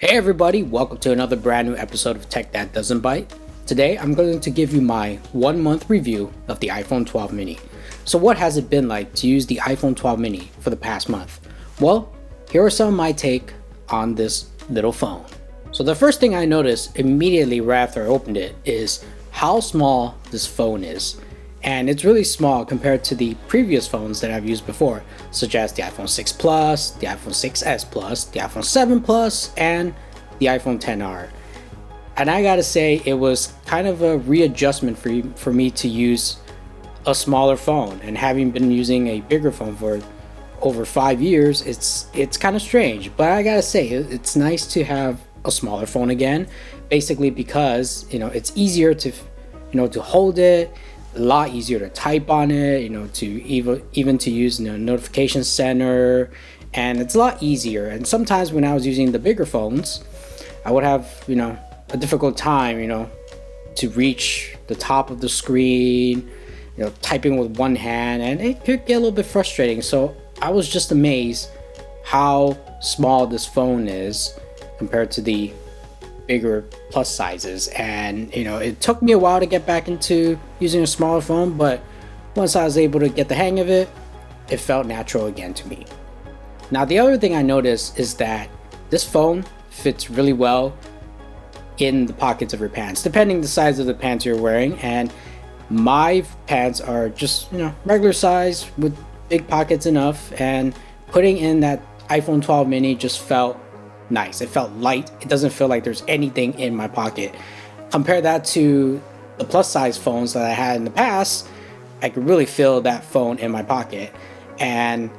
Hey everybody, welcome to another brand new episode of Tech That Doesn't Bite. Today I'm going to give you my 1 month review of the iPhone 12 mini. So what has it been like to use the iPhone 12 mini for the past month? Well, here are some of my take on this little phone. So the first thing I noticed immediately right after I opened it is how small this phone is. And it's really small compared to the previous phones that I've used before, such as the iPhone 6 Plus, the iPhone 6s Plus, the iPhone 7 Plus, and the iPhone XR. And I gotta say, it was kind of a readjustment for me to use a smaller phone. And having been using a bigger phone for over 5 years, it's kind of strange. But I gotta say, it's nice to have a smaller phone again, basically because it's easier to to hold it. A lot easier to type on it, to even to use notification center, and it's a lot easier. And sometimes when I was using the bigger phones, I would have a difficult time to reach the top of the screen, typing with one hand, and it could get a little bit frustrating. So I was just amazed how small this phone is compared to the bigger plus sizes. And it took me a while to get back into using a smaller phone, but once I was able to get the hang of it, it felt natural again to me. Now the other thing I noticed is that this phone fits really well in the pockets of your pants, depending the size of the pants you're wearing. And my pants are just regular size with big pockets enough, and putting in that iPhone 12 mini just felt nice. It felt light. It doesn't feel like there's anything in my pocket. Compare that to the plus size phones that I had in the past. I could really feel that phone in my pocket. And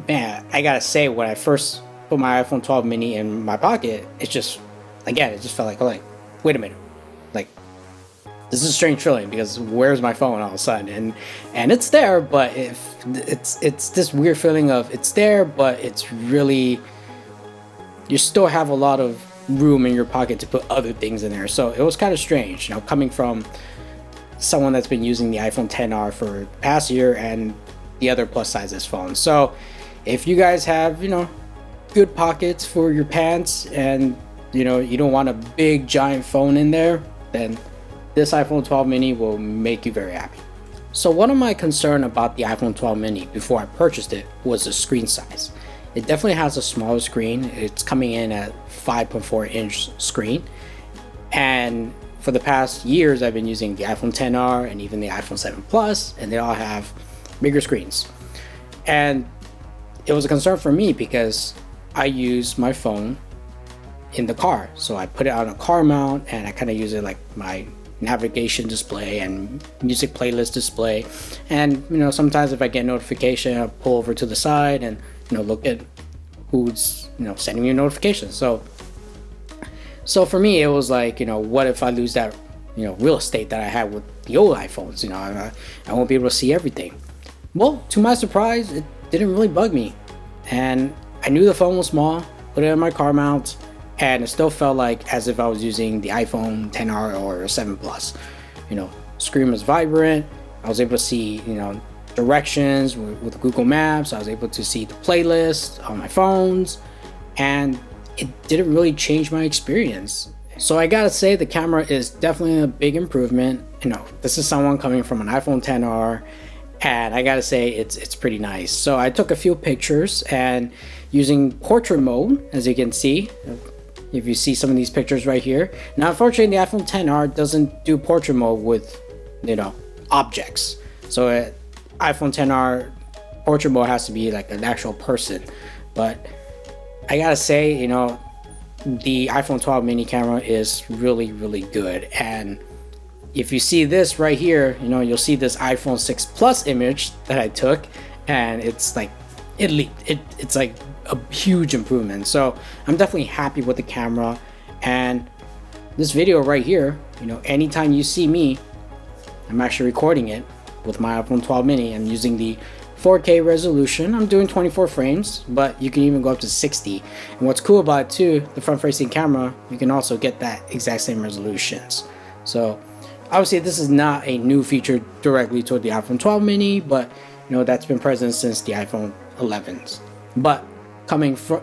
man, I gotta say, when I first put my iPhone 12 mini in my pocket, it just felt like wait a minute, like this is a strange feeling, because where's my phone all of a sudden? And it's there, but it's this weird feeling of it's there, but it's really, you still have a lot of room in your pocket to put other things in there. So it was kind of strange, coming from someone that's been using the iPhone XR for the past year and the other plus sizes phones. So if you guys have, good pockets for your pants, and you don't want a big giant phone in there, then this iPhone 12 mini will make you very happy. So one of my concern about the iPhone 12 mini before I purchased it was the screen size. It definitely has a smaller screen. It's coming in at 5.4 inch screen. And for the past years, I've been using the iPhone XR and even the iPhone 7 Plus, and they all have bigger screens. And it was a concern for me because I use my phone in the car. So I put it on a car mount, and I kind of use it like my navigation display and music playlist display. And sometimes if I get a notification, I'll pull over to the side and look at who's sending me a notification. So for me, it was like, what if I lose that real estate that I had with the old iPhones? I won't be able to see everything. Well, to my surprise, it didn't really bug me, and I knew the phone was small, put it on my car mount, and it still felt like as if I was using the iPhone XR or 7 Plus. Screen was vibrant. I was able to see directions with Google Maps. I was able to see the playlist on my phones, and it didn't really change my experience. So I gotta say, the camera is definitely a big improvement. This is someone coming from an iPhone XR, and I gotta say it's pretty nice. So I took a few pictures, and using portrait mode, as you can see, if you see some of these pictures right here. Now unfortunately, the iPhone XR doesn't do portrait mode with objects. So iPhone XR portrait mode has to be like an actual person. But I gotta say, the iPhone 12 mini camera is really, really good. And if you see this right here, you'll see this iPhone 6 Plus image that I took, and it's like, it leaped. It's like a huge improvement. So I'm definitely happy with the camera. And this video right here, anytime you see me, I'm actually recording it with my iPhone 12 mini. I'm using the 4K resolution. I'm doing 24 frames, but you can even go up to 60. And what's cool about it too, the front facing camera, you can also get that exact same resolutions. So obviously this is not a new feature directly toward the iPhone 12 mini, but that's been present since the iPhone 11s. But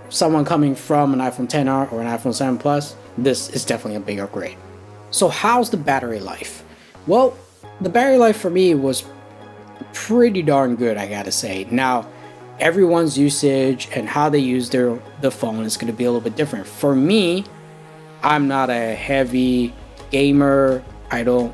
someone coming from an iPhone 10R or an iPhone 7 Plus, this is definitely a big upgrade. So how's the battery life? Well, the battery life for me was pretty darn good, I gotta say. Now, everyone's usage and how they use the phone is going to be a little bit different. For me, I'm not a heavy gamer. I don't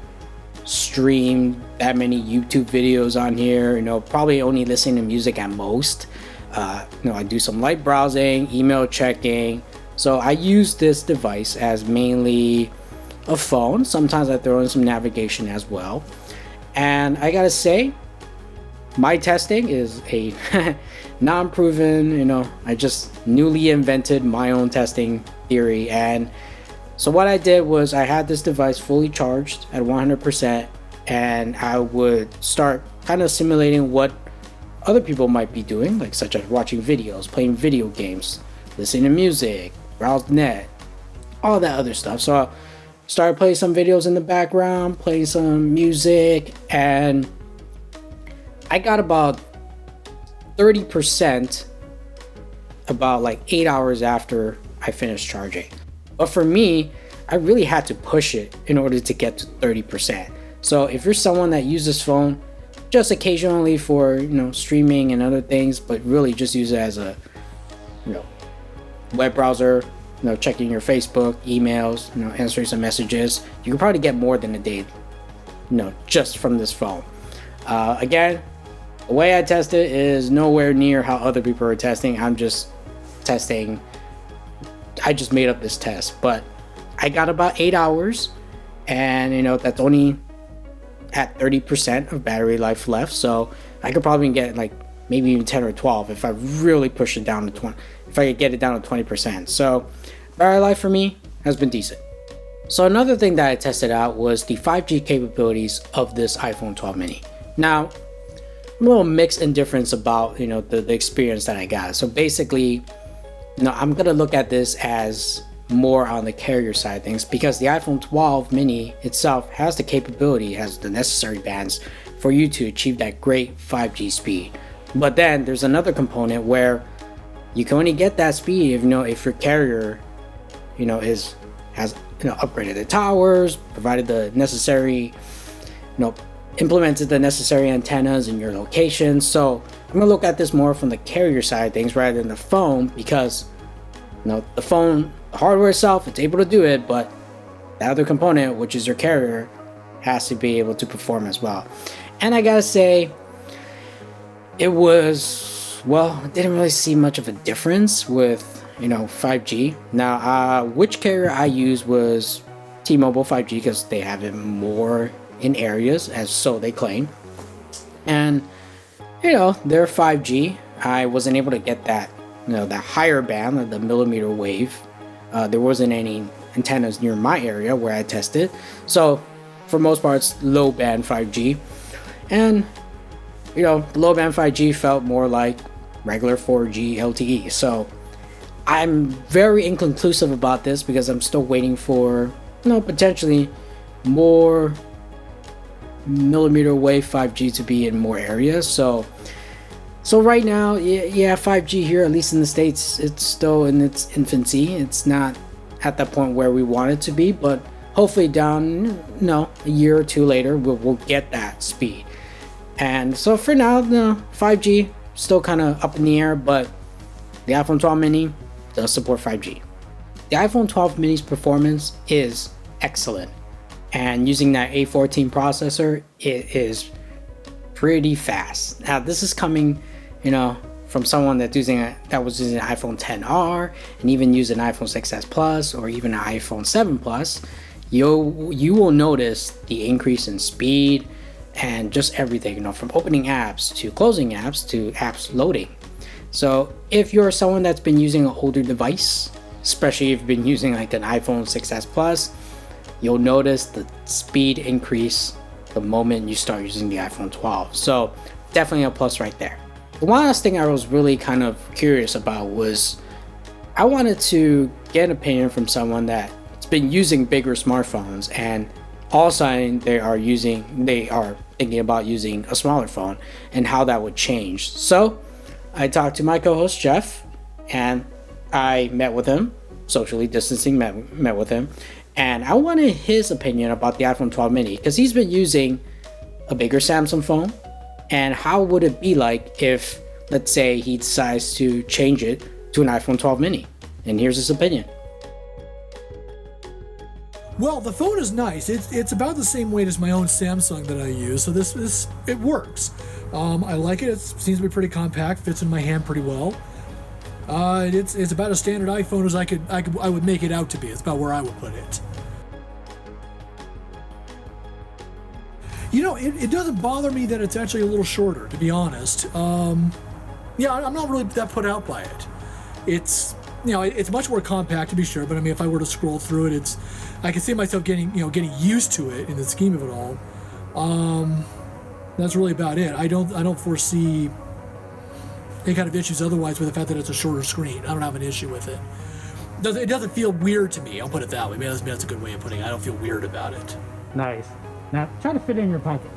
stream that many YouTube videos on here. Probably only listening to music at most. I do some light browsing, email checking. So I use this device as mainly a phone. Sometimes I throw in some navigation as well. And I gotta say, my testing is a non-proven, I just newly invented my own testing theory. And so what I did was I had this device fully charged at 100%, and I would start kind of simulating what other people might be doing, like such as watching videos, playing video games, listening to music, browse the net, all that other stuff. So I started playing some videos in the background, playing some music, and I got about 30% about like 8 hours after I finished charging. But for me, I really had to push it in order to get to 30%. So if you're someone that uses phone just occasionally for, streaming and other things, but really just use it as a, web browser, checking your Facebook, emails, answering some messages, you can probably get more than a day, just from this phone. Again, the way I test it is nowhere near how other people are testing. I'm just testing. I just made up this test, but I got about 8 hours, and that's only at 30% of battery life left. So I could probably get like maybe even 10 or 12 if I really push it down to 20. If I could get it down to 20%. So battery life for me has been decent. So another thing that I tested out was the 5G capabilities of this iPhone 12 mini. Now, I'm a little mixed indifference about the experience that I got. So basically, I'm gonna look at this as more on the carrier side of things, because the iPhone 12 mini itself has the capability, has the necessary bands for you to achieve that great 5G speed. But then there's another component where you can only get that speed if your carrier has upgraded the towers, provided the necessary implemented the necessary antennas in your location. So I'm gonna look at this more from the carrier side of things rather than the phone, because the phone, the hardware itself, it's able to do it, but the other component, which is your carrier, has to be able to perform as well. And I gotta say, it didn't really see much of a difference with 5G. Now, which carrier I used was T-Mobile 5G, because they have it more in areas, as so they claim. And they're 5G. I wasn't able to get that that higher band, the millimeter wave. There wasn't any antennas near my area where I tested, so for most part it's low band 5G. And low band 5G felt more like regular 4G LTE. So I'm very inconclusive about this, because I'm still waiting for potentially more millimeter wave 5G to be in more areas. So right now, yeah, 5G here, at least in the States, it's still in its infancy. It's not at that point where we want it to be, but hopefully down a year or two later, we'll get that speed. And so for now, 5G still kind of up in the air, but the iPhone 12 mini does support 5G. The iPhone 12 mini's performance is excellent, and using that A14 processor, it is pretty fast. Now, this is coming from someone that was using an iPhone 10R and even used an iPhone 6s Plus or even an iPhone 7 Plus. You will notice the increase in speed and just everything, from opening apps to closing apps to apps loading. So if you're someone that's been using an older device, especially if you've been using like an iPhone 6s Plus, you'll notice the speed increase the moment you start using the iPhone 12. So definitely a plus right there. The one last thing I was really kind of curious about was I wanted to get an opinion from someone that's been using bigger smartphones, and all of a sudden they are thinking about using a smaller phone, and how that would change. So I talked to my co-host Jeff, and I met with him, socially distancing, met with him, and I wanted his opinion about the iPhone 12 mini because he's been using a bigger Samsung phone, and how would it be like if, let's say, he decides to change it to an iPhone 12 mini? And here's his opinion. Well, the phone is nice. It's about the same weight as my own Samsung that I use, so this it works. I like it. It seems to be pretty compact, fits in my hand pretty well. It's about as standard iPhone as I would make it out to be. It's about where I would put it. You know, it doesn't bother me that it's actually a little shorter, to be honest. Yeah, I'm not really that put out by it. It's, you know, it's much more compact, to be sure, but I mean, if I were to scroll through it, I can see myself getting used to it in the scheme of it all. That's really about it. I don't foresee any kind of issues otherwise with the fact that it's a shorter screen. I don't have an issue with it. It doesn't feel weird to me. I'll put it that way. Maybe that's a good way of putting it. I don't feel weird about it. Nice. Now try to fit it in your pocket.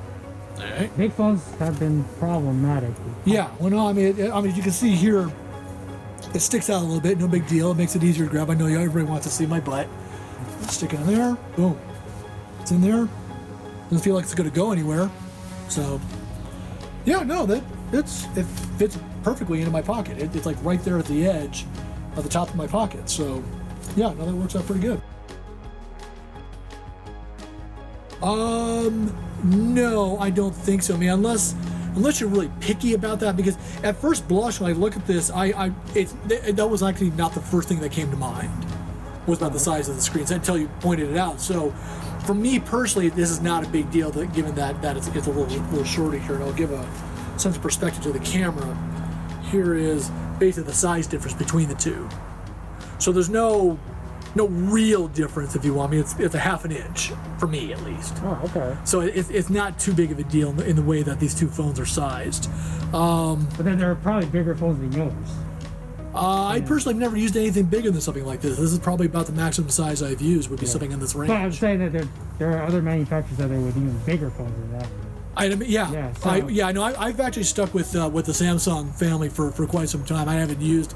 All right. Big phones have been problematic. Yeah. Well, no. I mean, you can see here, it sticks out a little bit. No big deal. It makes it easier to grab. I know everybody wants to see my butt. Stick it in there. Boom. It's in there. Doesn't feel like it's going to go anywhere. So, yeah, no, it fits perfectly into my pocket. It's like right there at the edge of the top of my pocket. So, yeah, no, that works out pretty good. No, I don't think so. I mean, unless you're really picky about that, because at first blush when I look at this, that was actually not the first thing that came to mind, was about the size of the screens until you pointed it out. So for me personally, this is not a big deal, given that it's a little shorter here, and I'll give a sense of perspective to the camera. Here is basically the size difference between the two. So there's no real difference, if you want me. It's a half an inch for me, at least. Oh, okay. So it's not too big of a deal in the way that these two phones are sized. But then there are probably bigger phones than yours. I personally have never used anything bigger than something like this. This is probably about the maximum size I've used, would be something in this range. But I'm saying that there are other manufacturers out there with even bigger phones than that. I know. I've actually stuck with the Samsung family for quite some time. I haven't used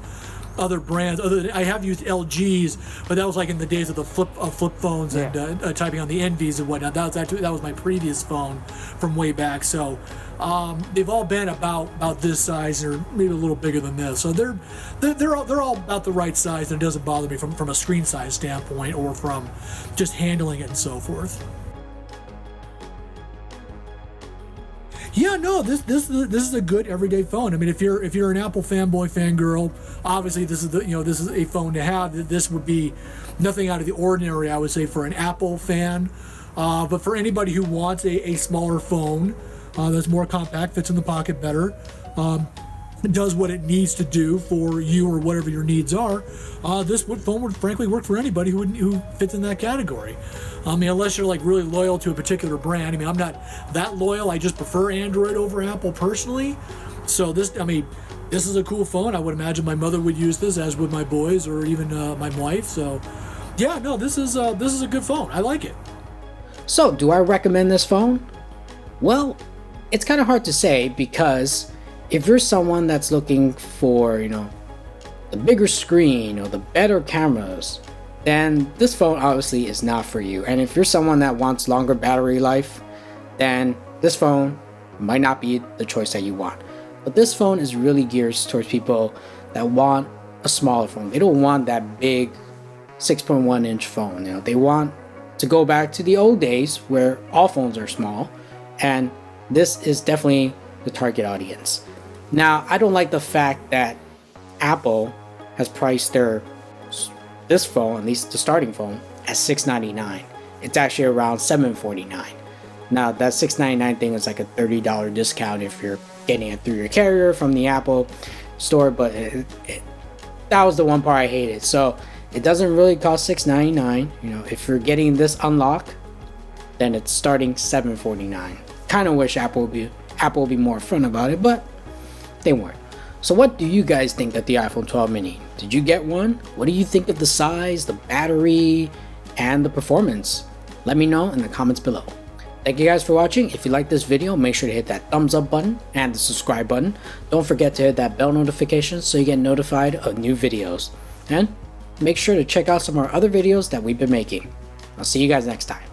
other brands. I have used LGs, but that was like in the days of the flip phones and typing on the Envies and whatnot. That was my previous phone from way back. So they've all been about this size, or maybe a little bigger than this. So they're all about the right size, and it doesn't bother me from a screen size standpoint or from just handling it and so forth. Yeah, no, this is a good everyday phone. I mean, if you're an Apple fanboy, fangirl, obviously this is a phone to have. This would be nothing out of the ordinary, I would say, for an Apple fan. But for anybody who wants a smaller phone that's more compact, fits in the pocket better, does what it needs to do for you or whatever your needs are, this phone would frankly work for anybody who fits in that category. I mean, unless you're like really loyal to a particular brand. I mean, I'm not that loyal. I just prefer Android over Apple personally. So this is a cool phone. I would imagine my mother would use this, as would my boys, or even my wife. So yeah, no, this is a good phone. I like it. So, do I recommend this phone? Well, it's kind of hard to say, because if you're someone that's looking for, the bigger screen or the better cameras, then this phone obviously is not for you. And if you're someone that wants longer battery life, then this phone might not be the choice that you want. But this phone is really geared towards people that want a smaller phone. They don't want that big 6.1 inch phone. They want to go back to the old days where all phones are small, and this is definitely the target audience. Now, I don't like the fact that Apple has priced this phone, at least the starting phone, at $699. It's actually around $749. Now, that $699 thing is like a $30 discount if you're getting it through your carrier from the Apple store, but that was the one part I hated. So it doesn't really cost $699. If you're getting this unlocked, then it's starting $749. Kind of wish Apple would be more upfront about it, but they weren't. So what do you guys think of the iPhone 12 mini? Did you get one? What do you think of the size, the battery, and the performance? Let me know in the comments below. Thank you guys for watching. If you like this video, make sure to hit that thumbs up button and the subscribe button. Don't forget to hit that bell notification so you get notified of new videos. And make sure to check out some of our other videos that we've been making. I'll see you guys next time.